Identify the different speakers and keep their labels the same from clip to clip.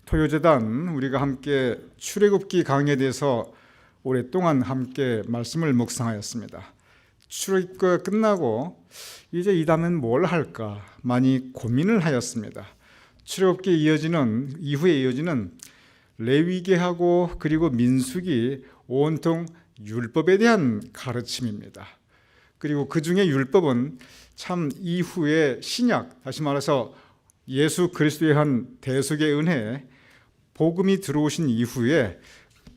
Speaker 1: 토요재단 우리가 함께 출애굽기 강의에 대해서 오랫동안 함께 말씀을 묵상하였습니다. 출애굽기가 끝나고 이제 이 다음엔 뭘 할까 많이 고민을 하였습니다. 출애굽기에 이후에 이어지는 레위기하고 그리고 민수기 온통 율법에 대한 가르침입니다. 그리고 그 중에 율법은 참 이후에 신약, 다시 말해서 예수 그리스도의 한 대속의 은혜, 복음이 들어오신 이후에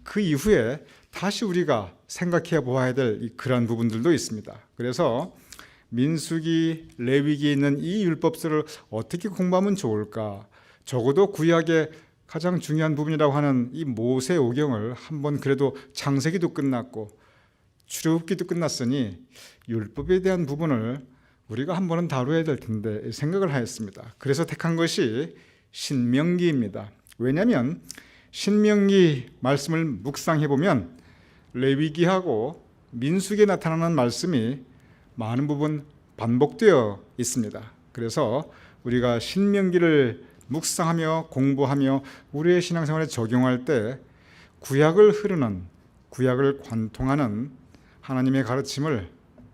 Speaker 1: 그 이후에 다시 우리가 생각해 보아야 될 그러한 부분들도 있습니다. 그래서 민수기, 레위기에 있는 이 율법서를 어떻게 공부하면 좋을까? 적어도 구약의 가장 중요한 부분이라고 하는 이 모세오경을 한번 그래도 창세기도 끝났고 출애굽기도 끝났으니 율법에 대한 부분을 우리가 한 번은 다뤄야 될 텐데 생각을 하였습니다. 그래서 택한 것이 신명기입니다. 왜냐하면 신명기 말씀을 묵상해 보면 레위기하고 민수기에 나타나는 말씀이 많은 부분 반복되어 있습니다. 그래서 우리가 신명기를 묵상하며 공부하며 우리의 신앙생활에 적용할 때 구약을 관통하는 하나님의 가르침을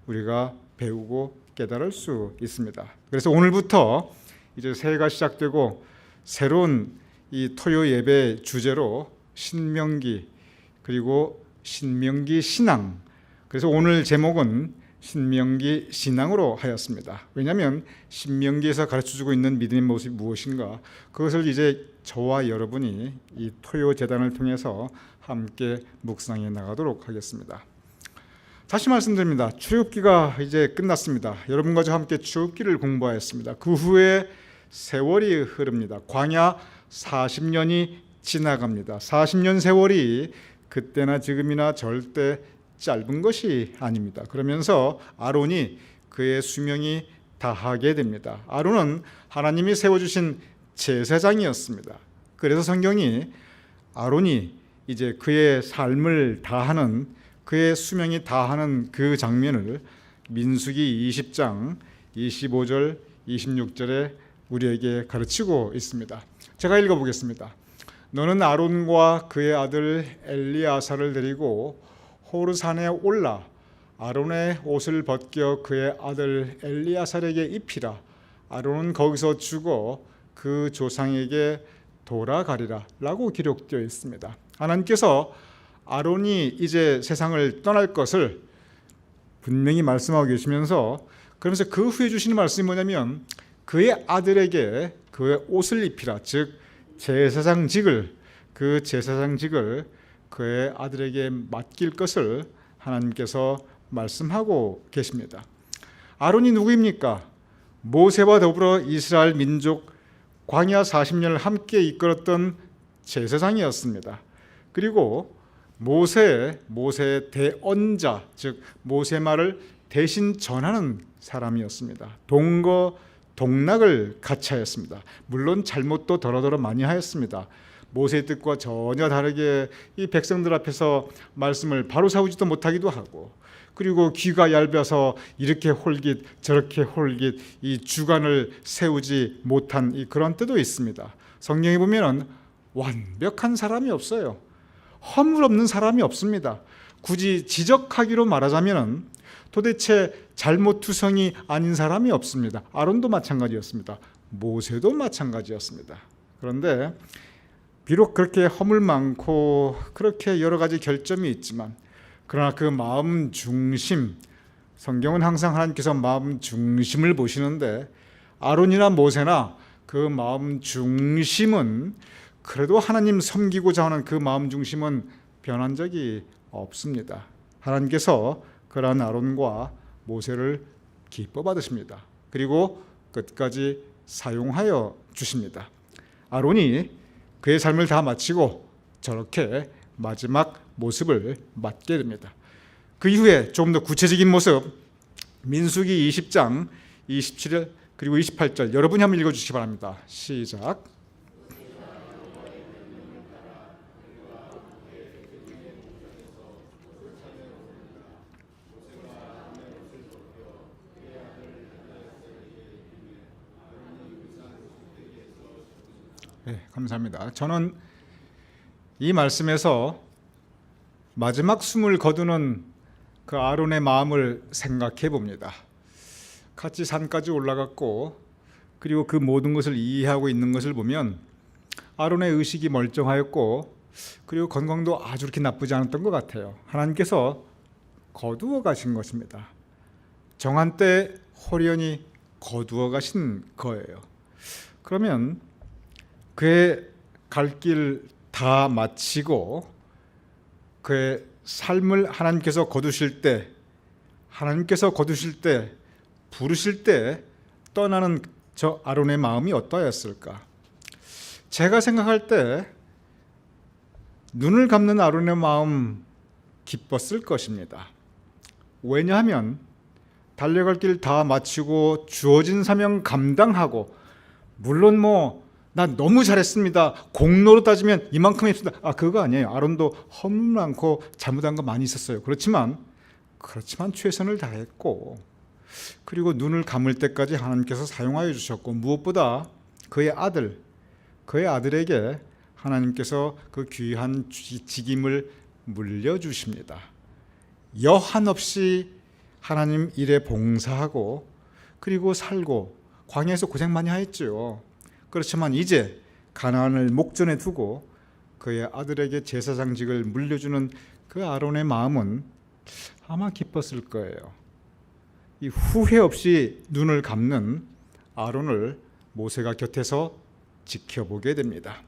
Speaker 1: 우리가 배우고 깨달을 수 있습니다. 그래서 오늘부터 이제 새해가 시작되고 새로운 이 토요 예배 주제로 신명기 그리고 신명기 신앙, 그래서 오늘 제목은 신명기 신앙으로 하였습니다. 왜냐하면 신명기에서 가르쳐주고 있는 믿음의 모습이 무엇인가, 그것을 이제 저와 여러분이 이 토요 재단을 통해서 함께 묵상해 나가도록 하겠습니다. 다시 말씀드립니다. 출애굽기가 이제 끝났습니다. 여러분과 저 함께 출애굽기를 공부하였습니다. 그 후에 세월이 흐릅니다. 광야 40년이 지나갑니다. 40년 세월이 그때나 지금이나 절대 짧은 것이 아닙니다. 그러면서 아론이 그의 수명이 다하게 됩니다. 아론은 하나님이 세워주신 제사장이었습니다. 그래서 성경이 아론이 이제 그의 삶을 다하는, 그의 수명이 다하는 그 장면을 민수기 20장 25절 26절에 우리에게 가르치고 있습니다. 제가 읽어보겠습니다. 너는 아론과 그의 아들 엘리아사를 데리고 호르산에 올라 아론의 옷을 벗겨 그의 아들 엘리아살에게 입히라. 아론은 거기서 죽어 그 조상에게 돌아가리라 라고 기록되어 있습니다. 하나님께서 아론이 이제 세상을 떠날 것을 분명히 말씀하고 계시면서, 그러면서 그 후에 주시는 말씀이 뭐냐면 그의 아들에게 그의 옷을 입히라, 즉 제사장직을, 그 제사장직을 그의 아들에게 맡길 것을 하나님께서 말씀하고 계십니다. 아론이 누구입니까? 모세와 더불어 이스라엘 민족 광야 40년을 함께 이끌었던 제사장이었습니다. 그리고 모세의 대언자, 즉 모세 말을 대신 전하는 사람이었습니다. 동거동락을 같이 하였습니다. 물론 잘못도 더러더러 많이 하였습니다. 모세의 뜻과 전혀 다르게 이 백성들 앞에서 말씀을 바로 세우지도 못하기도 하고, 그리고 귀가 얇아서 이렇게 홀깃 저렇게 홀깃 이 주관을 세우지 못한 그런 때도 있습니다. 성경에 보면은 완벽한 사람이 없어요. 허물 없는 사람이 없습니다. 굳이 지적하기로 말하자면은 도대체 잘못투성이 아닌 사람이 없습니다. 아론도 마찬가지였습니다. 모세도 마찬가지였습니다. 그런데 비록 그렇게 허물 많고 그렇게 여러 가지 결점이 있지만, 그러나 그 마음 중심, 성경은 항상 하나님께서 마음 중심을 보시는데 아론이나 모세나 그 마음 중심은, 그래도 하나님 섬기고자 하는 그 마음 중심은 변한 적이 없습니다. 하나님께서 그러한 아론과 모세를 기뻐 받으십니다. 그리고 끝까지 사용하여 주십니다. 아론이 그의 삶을 다 마치고 저렇게 마지막 모습을 맞게 됩니다. 그 이후에 조금 더 구체적인 모습, 민수기 20장 27절 그리고 28절 여러분이 한번 읽어주시기 바랍니다. 시작. 네, 감사합니다. 저는 이 말씀에서 마지막 숨을 거두는 그 아론의 마음을 생각해 봅니다. 같이 산까지 올라갔고, 그리고 그 모든 것을 이해하고 있는 것을 보면 아론의 의식이 멀쩡하였고, 그리고 건강도 아주 그렇게 나쁘지 않았던 것 같아요. 하나님께서 거두어 가신 것입니다. 정한 때 호련히 거두어 가신 거예요. 그러면 그의 갈 길 다 마치고 그의 삶을 하나님께서 거두실 때, 부르실 때 떠나는 저 아론의 마음이 어떠했을까? 제가 생각할 때 눈을 감는 아론의 마음 기뻤을 것입니다. 왜냐하면 달려갈 길 다 마치고 주어진 사명 감당하고, 물론 나 너무 잘했습니다, 공로로 따지면 이만큼 했습니다, 그거 아니에요. 아론도 허물 많고 잘못한 거 많이 있었어요. 그렇지만 최선을 다했고, 그리고 눈을 감을 때까지 하나님께서 사용하여 주셨고, 무엇보다 그의 아들에게 하나님께서 그 귀한 직임을 물려주십니다. 여한없이 하나님 일에 봉사하고, 그리고 살고, 광야에서 고생 많이 하였죠. 그렇지만 이제 가나안을 목전에 두고 그의 아들에게 제사장직을 물려주는 그 아론의 마음은 아마 기뻤을 거예요. 이 후회 없이 눈을 감는 아론을 모세가 곁에서 지켜보게 됩니다.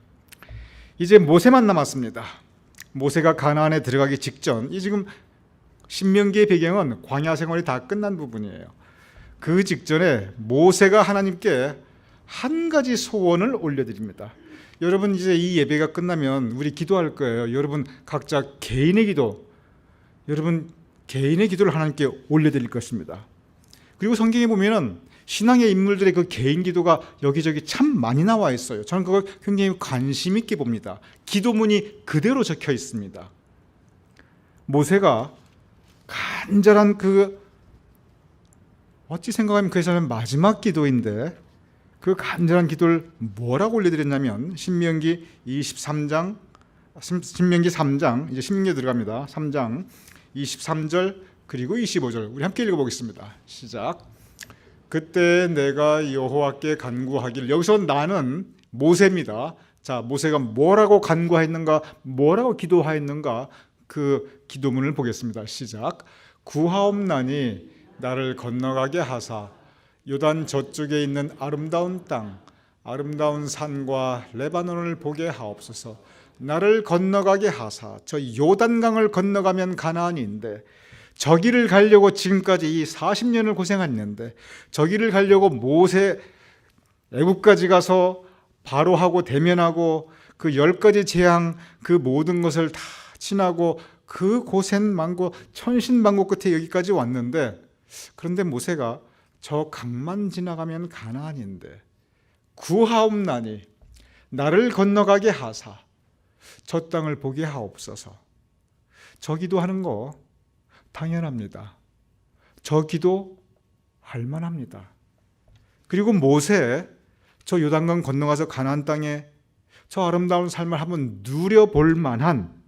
Speaker 1: 이제 모세만 남았습니다. 모세가 가나안에 들어가기 직전, 이 지금 신명기의 배경은 광야 생활이 다 끝난 부분이에요. 그 직전에 모세가 하나님께 한 가지 소원을 올려드립니다. 여러분, 이제 이 예배가 끝나면 우리 기도할 거예요. 여러분 각자 개인의 기도를 하나님께 올려드릴 것입니다. 그리고 성경에 보면은 신앙의 인물들의 그 개인 기도가 여기저기 참 많이 나와 있어요. 저는 그걸 굉장히 관심 있게 봅니다. 기도문이 그대로 적혀 있습니다. 모세가 간절한 어찌 생각하면 그 사람의 마지막 기도인데, 그 간절한 기도를 뭐라고 올려드렸냐면 신명기 3장, 이제 신명기 들어갑니다. 3장 23절 그리고 25절 우리 함께 읽어보겠습니다. 시작. 그때 내가 여호와께 간구하길, 여기서 나는 모세입니다. 자, 모세가 뭐라고 간구하였는가, 뭐라고 기도하였는가, 그 기도문을 보겠습니다. 시작. 구하옵나니 나를 건너가게 하사 요단 저쪽에 있는 아름다운 땅, 아름다운 산과 레바논을 보게 하옵소서. 나를 건너가게 하사, 저 요단강을 건너가면 가나안인데, 저기를 가려고 지금까지 이 40년을 고생했는데, 저기를 가려고 모세 애굽까지 가서 바로하고 대면하고 그 10가지 재앙, 그 모든 것을 다 지나고 그 고생 많고 천신만고 끝에 여기까지 왔는데, 그런데 모세가 저 강만 지나가면 가나안인데 구하옵나니 나를 건너가게 하사 저 땅을 보게 하옵소서. 저 기도하는 거 당연합니다. 저 기도 할 만합니다. 그리고 모세 저 요단강 건너가서 가나안 땅에 저 아름다운 삶을 한번 누려볼 만한,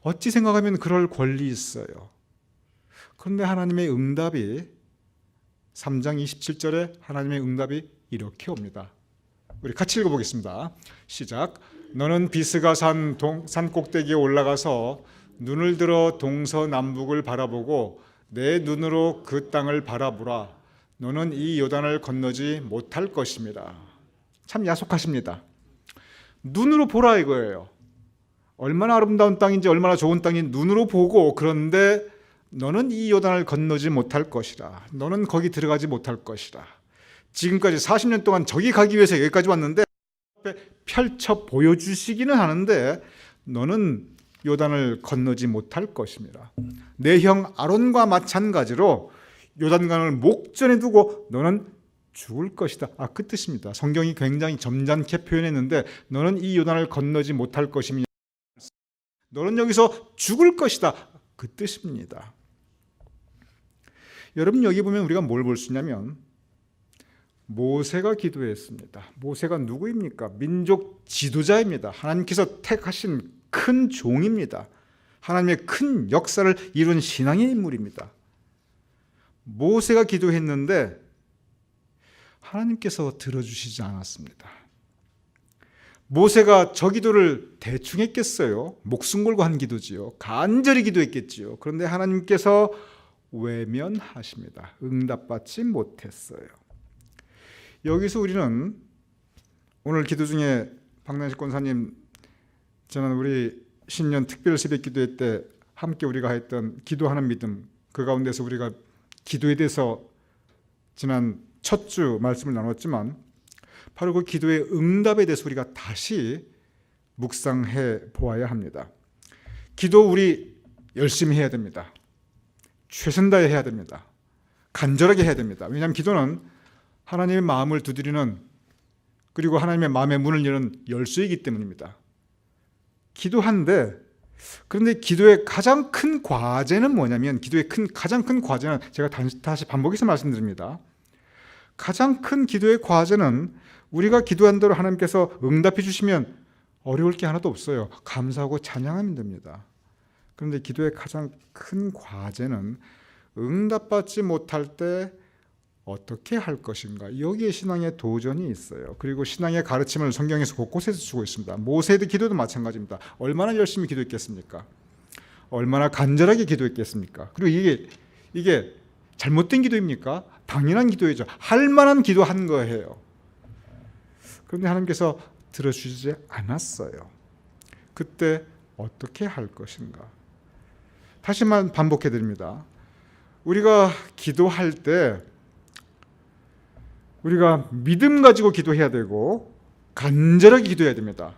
Speaker 1: 어찌 생각하면 그럴 권리 있어요. 그런데 하나님의 응답이 3장 27절에 하나님의 응답이 이렇게 옵니다. 우리 같이 읽어보겠습니다. 시작. 너는 비스가 산 꼭대기에 올라가서 눈을 들어 동서남북을 바라보고 내 눈으로 그 땅을 바라보라. 너는 이 요단을 건너지 못할 것입니다. 참 야속하십니다. 눈으로 보라 이거예요. 얼마나 아름다운 땅인지, 얼마나 좋은 땅인지 눈으로 보고, 그런데 너는 이 요단을 건너지 못할 것이라. 너는 거기 들어가지 못할 것이라. 지금까지 40년 동안 저기 가기 위해서 여기까지 왔는데 펼쳐 보여주시기는 하는데 너는 요단을 건너지 못할 것입니다. 내 형 아론과 마찬가지로 요단강을 목전에 두고 너는 죽을 것이다. 그 뜻입니다. 성경이 굉장히 점잖게 표현했는데, 너는 이 요단을 건너지 못할 것이며 너는 여기서 죽을 것이다. 그 뜻입니다. 여러분, 여기 보면 우리가 뭘 볼 수 있냐면 모세가 기도했습니다. 모세가 누구입니까? 민족 지도자입니다. 하나님께서 택하신 큰 종입니다. 하나님의 큰 역사를 이룬 신앙의 인물입니다. 모세가 기도했는데 하나님께서 들어주시지 않았습니다. 모세가 저 기도를 대충 했겠어요? 목숨 걸고 한 기도지요. 간절히 기도했겠지요. 그런데 하나님께서 외면하십니다. 응답받지 못했어요. 여기서 우리는 오늘 기도 중에 박난식 권사님 저는 우리 신년 특별 새벽 기도회 때 함께 우리가 했던 기도하는 믿음, 그 가운데서 우리가 기도에 대해서 지난 첫 주 말씀을 나눴지만 바로 그 기도의 응답에 대해서 우리가 다시 묵상해 보아야 합니다. 기도 우리 열심히 해야 됩니다. 최선 다해 해야 됩니다. 간절하게 해야 됩니다. 왜냐하면 기도는 하나님의 마음을 두드리는, 그리고 하나님의 마음의 문을 여는 열쇠이기 때문입니다. 기도한데, 그런데 기도의 가장 큰 과제는 뭐냐면, 기도의 가장 큰 과제는 제가 다시 반복해서 말씀드립니다. 가장 큰 기도의 과제는 우리가 기도한 대로 하나님께서 응답해 주시면 어려울 게 하나도 없어요. 감사하고 찬양하면 됩니다. 그런데 기도의 가장 큰 과제는 응답받지 못할 때 어떻게 할 것인가, 여기에 신앙의 도전이 있어요. 그리고 신앙의 가르침을 성경에서 곳곳에서 주고 있습니다. 모세의 기도도 마찬가지입니다. 얼마나 열심히 기도했겠습니까? 얼마나 간절하게 기도했겠습니까? 그리고 이게 잘못된 기도입니까? 당연한 기도이죠. 할 만한 기도한 거예요. 그런데 하나님께서 들어주시지 않았어요. 그때 어떻게 할 것인가? 다시만 반복해 드립니다. 우리가 기도할 때 우리가 믿음 가지고 기도해야 되고 간절하게 기도해야 됩니다.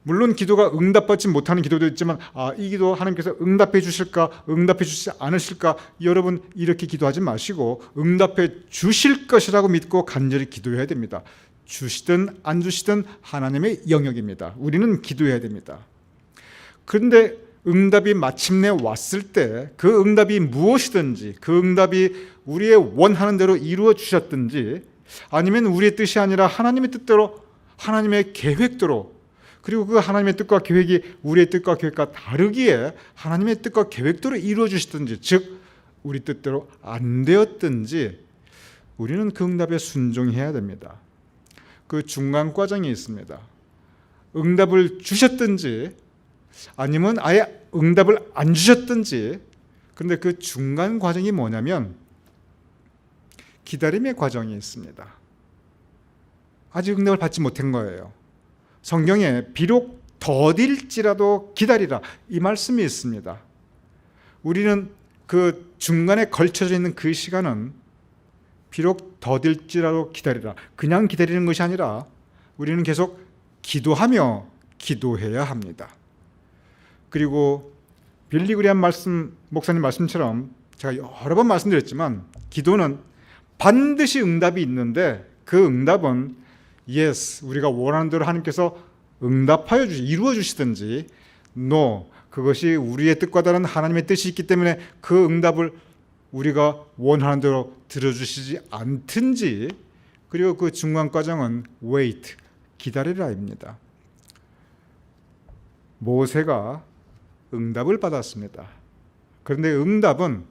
Speaker 1: 물론 기도가 응답받지 못하는 기도도 있지만 이 기도 하나님께서 응답해 주실까, 응답해 주시지 않으실까, 여러분 이렇게 기도하지 마시고 응답해 주실 것이라고 믿고 간절히 기도해야 됩니다. 주시든 안 주시든 하나님의 영역입니다. 우리는 기도해야 됩니다. 그런데 응답이 마침내 왔을 때 그 응답이 무엇이든지, 그 응답이 우리의 원하는 대로 이루어 주셨든지 아니면 우리의 뜻이 아니라 하나님의 뜻대로, 하나님의 계획대로, 그리고 그 하나님의 뜻과 계획이 우리의 뜻과 계획과 다르기에 하나님의 뜻과 계획대로 이루어 주시든지, 즉 우리 뜻대로 안 되었든지 우리는 그 응답에 순종해야 됩니다. 그 중간 과정이 있습니다. 응답을 주셨든지 아니면 아예 응답을 안 주셨든지, 그런데 그 중간 과정이 뭐냐면 기다림의 과정이 있습니다. 아직 응답을 받지 못한 거예요. 성경에 비록 더딜지라도 기다리라, 이 말씀이 있습니다. 우리는 그 중간에 걸쳐져 있는 그 시간은 비록 더딜지라도 기다리라, 그냥 기다리는 것이 아니라 우리는 계속 기도하며 기도해야 합니다. 그리고 빌리 그레이엄 목사님 말씀처럼 제가 여러 번 말씀드렸지만 기도는 반드시 응답이 있는데 그 응답은 yes, 우리가 원하는 대로 하나님께서 응답하여 이루어 주시든지 no, 그것이 우리의 뜻과 다른 하나님의 뜻이 있기 때문에 그 응답을 우리가 원하는 대로 들어주시지 않든지, 그리고 그 중간 과정은 wait, 기다리라입니다. 모세가 응답을 받았습니다. 그런데 응답은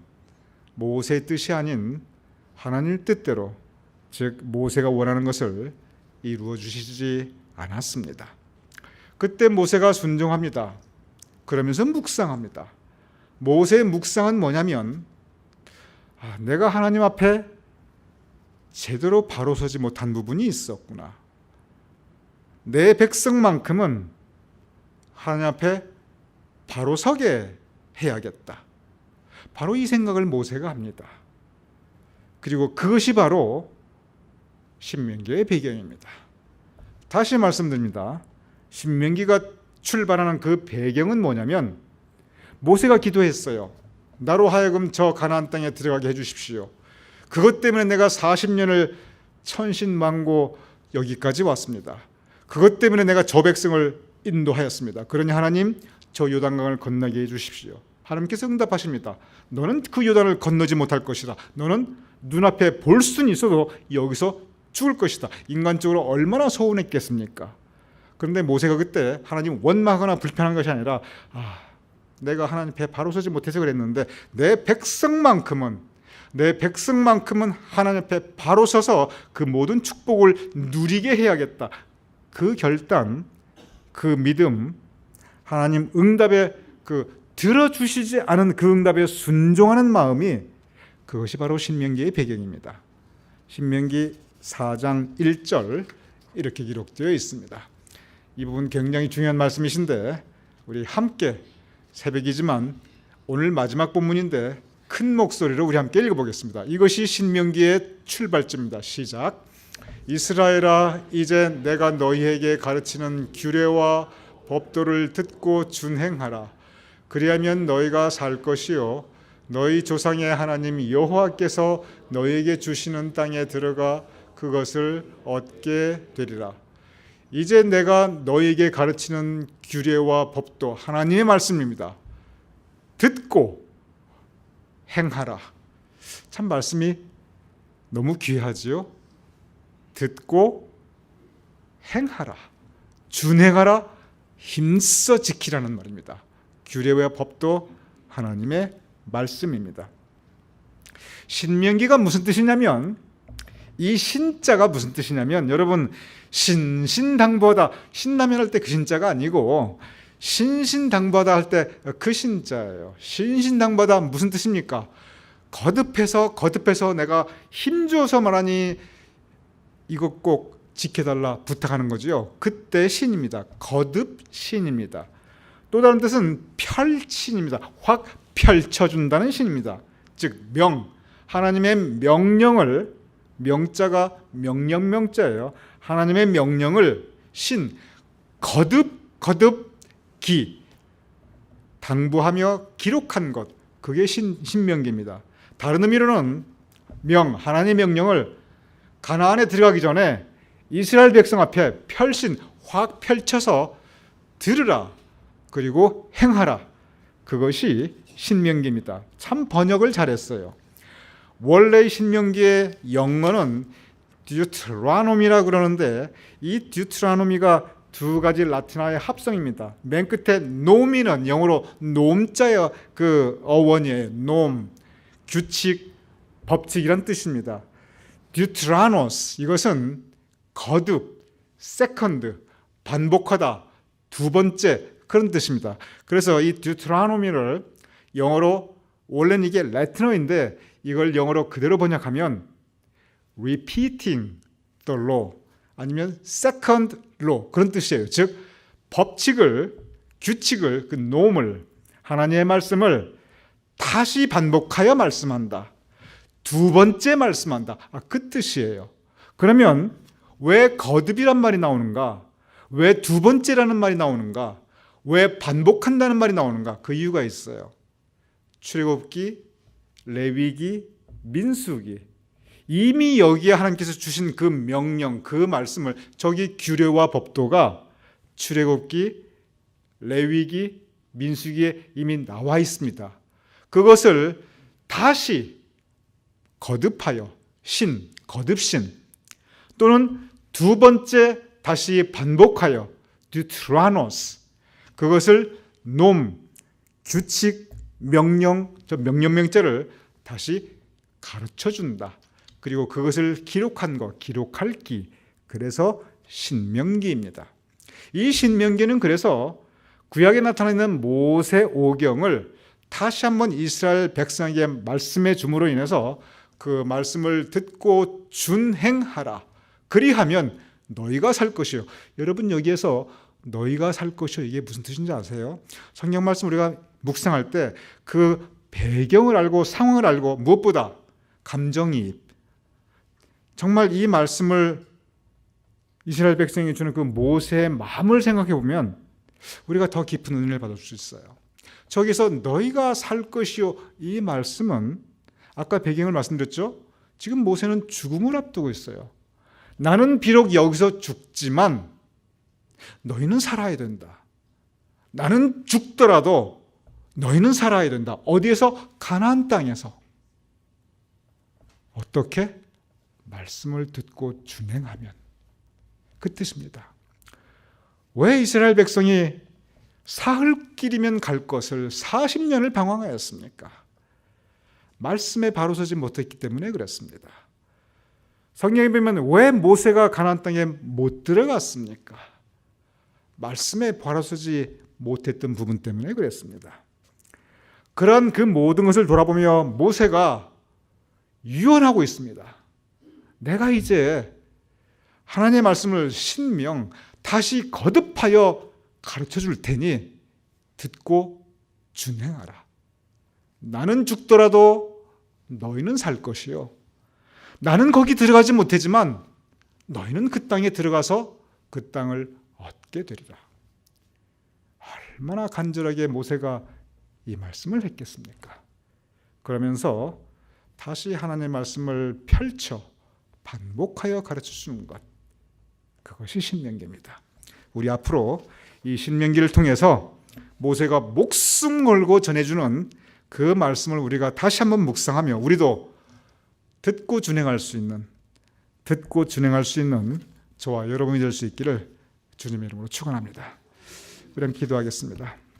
Speaker 1: 모세의 뜻이 아닌 하나님의 뜻대로, 즉 모세가 원하는 것을 이루어 주시지 않았습니다. 그때 모세가 순종합니다. 그러면서 묵상합니다. 모세의 묵상은 뭐냐면 내가 하나님 앞에 제대로 바로 서지 못한 부분이 있었구나. 내 백성만큼은 하나님 앞에 바로 서게 해야겠다. 바로 이 생각을 모세가 합니다. 그리고 그것이 바로 신명기의 배경입니다. 다시 말씀드립니다. 신명기가 출발하는 그 배경은 뭐냐면 모세가 기도했어요. 나로 하여금 저 가나안 땅에 들어가게 해주십시오. 그것 때문에 내가 40년을 천신만고 여기까지 왔습니다. 그것 때문에 내가 저 백성을 인도하였습니다. 그러니 하나님 저 요단강을 건너게 해주십시오. 하나님께서 응답하십니다. 너는 그 요단을 건너지 못할 것이다. 너는 눈앞에 볼 수는 있어도 여기서 죽을 것이다. 인간적으로 얼마나 서운했겠습니까? 그런데 모세가 그때 하나님 원망하거나 불편한 것이 아니라 내가 하나님 배 바로 서지 못해서 그랬는데 내 백성만큼은 하나님 앞에 바로 서서 그 모든 축복을 누리게 해야겠다. 그 결단, 그 믿음, 하나님 응답에 들어주시지 않은 그 응답에 순종하는 마음이, 그것이 바로 신명기의 배경입니다. 신명기 4장 1절 이렇게 기록되어 있습니다. 이 부분 굉장히 중요한 말씀이신데 우리 함께, 새벽이지만 오늘 마지막 본문인데 큰 목소리로 우리 함께 읽어보겠습니다. 이것이 신명기의 출발점입니다. 시작. 이스라엘아, 이제 내가 너희에게 가르치는 규례와 법도를 듣고 준행하라. 그리하면 너희가 살 것이요 너희 조상의 하나님 여호와께서 너희에게 주시는 땅에 들어가 그것을 얻게 되리라. 이제 내가 너희에게 가르치는 규례와 법도, 하나님의 말씀입니다. 듣고 행하라. 참 말씀이 너무 귀하지요. 듣고 행하라, 준행하라, 힘써 지키라는 말입니다. 규례와 법도 하나님의 말씀입니다. 신명기가 무슨 뜻이냐면, 이 신자가 무슨 뜻이냐면, 여러분 신신당부하다, 신라면 할 때 그 신자가 아니고 신신당부하다 할 때 그 신자예요. 신신당부하다 무슨 뜻입니까? 거듭해서 내가 힘줘서 말하니 이것 꼭 지켜달라 부탁하는 거지요. 그때 신입니다. 거듭신입니다. 또 다른 뜻은 펼신입니다. 확 펼쳐준다는 신입니다. 즉 하나님의 명령을, 명자가 명령명자예요. 하나님의 명령을 거듭기, 당부하며 기록한 것, 그게 신명기입니다. 다른 의미로는 하나님의 명령을 가나안에 들어가기 전에 이스라엘 백성 앞에 확 펼쳐서 들으라, 그리고 행하라, 그것이 신명기입니다. 참 번역을 잘했어요. 원래 신명기의 영어는 듀트라노미라고 그러는데 이 듀트라노미가 두 가지 라틴어의 합성입니다. 맨 끝에 노미는 영어로 놈자의 그 어원이에요. 놈, 규칙, 법칙이란 뜻입니다. 듀트라노스, 이것은 거듭, 세컨드, 반복하다, 두 번째, 그런 뜻입니다. 그래서 이 듀트라노미를 영어로, 원래는 이게 라틴어인데 이걸 영어로 그대로 번역하면 repeating the law, 아니면 second law, 그런 뜻이에요. 즉 법칙을, 규칙을, 그 놈을, 하나님의 말씀을 다시 반복하여 말씀한다, 두 번째 말씀한다, 그 뜻이에요. 그러면 왜 거듭이란 말이 나오는가? 왜 두 번째라는 말이 나오는가? 왜 반복한다는 말이 나오는가? 그 이유가 있어요. 출애굽기, 레위기, 민수기, 이미 여기에 하나님께서 주신 그 명령, 그 말씀을, 저기 규례와 법도가 출애굽기, 레위기, 민수기에 이미 나와 있습니다. 그것을 다시 거듭하여, 거듭신, 또는 두 번째 다시 반복하여 듀트라노스, 그것을 놈, 규칙, 명령, 저 명령명제를 다시 가르쳐준다. 그리고 그것을 기록한 것, 기록할 기, 그래서 신명기입니다. 이 신명기는 그래서 구약에 나타나는 모세 오경을 다시 한번 이스라엘 백성에게 말씀해 줌으로 인해서 그 말씀을 듣고 준행하라, 그리하면 너희가 살 것이요. 여러분 여기에서 너희가 살 것이요, 이게 무슨 뜻인지 아세요? 성경 말씀 우리가 묵상할 때 그 배경을 알고 상황을 알고 무엇보다 감정이입, 정말 이 말씀을 이스라엘 백성이 주는 그 모세의 마음을 생각해 보면 우리가 더 깊은 은혜를 받을 수 있어요. 저기서 너희가 살 것이요, 이 말씀은 아까 배경을 말씀드렸죠. 지금 모세는 죽음을 앞두고 있어요. 나는 비록 여기서 죽지만 너희는 살아야 된다. 나는 죽더라도 너희는 살아야 된다. 어디에서? 가나안 땅에서. 어떻게? 말씀을 듣고 준행하면, 그 뜻입니다. 왜 이스라엘 백성이 사흘 길이면 갈 것을 40년을 방황하였습니까? 말씀에 바로 서지 못했기 때문에 그렇습니다. 성경에 보면 왜 모세가 가나안 땅에 못 들어갔습니까? 말씀에 바로 서지 못했던 부분 때문에 그랬습니다. 그런 그 모든 것을 돌아보며 모세가 유언하고 있습니다. 내가 이제 하나님의 말씀을 신명 다시 거듭하여 가르쳐 줄 테니 듣고 준행하라. 나는 죽더라도 너희는 살 것이요. 나는 거기 들어가지 못하지만 너희는 그 땅에 들어가서 그 땅을 얻게 되리라. 얼마나 간절하게 모세가 이 말씀을 했겠습니까? 그러면서 다시 하나님의 말씀을 펼쳐 반복하여 가르쳐 주는 것, 그것이 신명기입니다. 우리 앞으로 이 신명기를 통해서 모세가 목숨 걸고 전해주는 그 말씀을 우리가 다시 한번 묵상하며 우리도 듣고 준행할 수 있는 저와 여러분이 될 수 있기를 주님의 이름으로 축원합니다. 우리 함께 기도하겠습니다.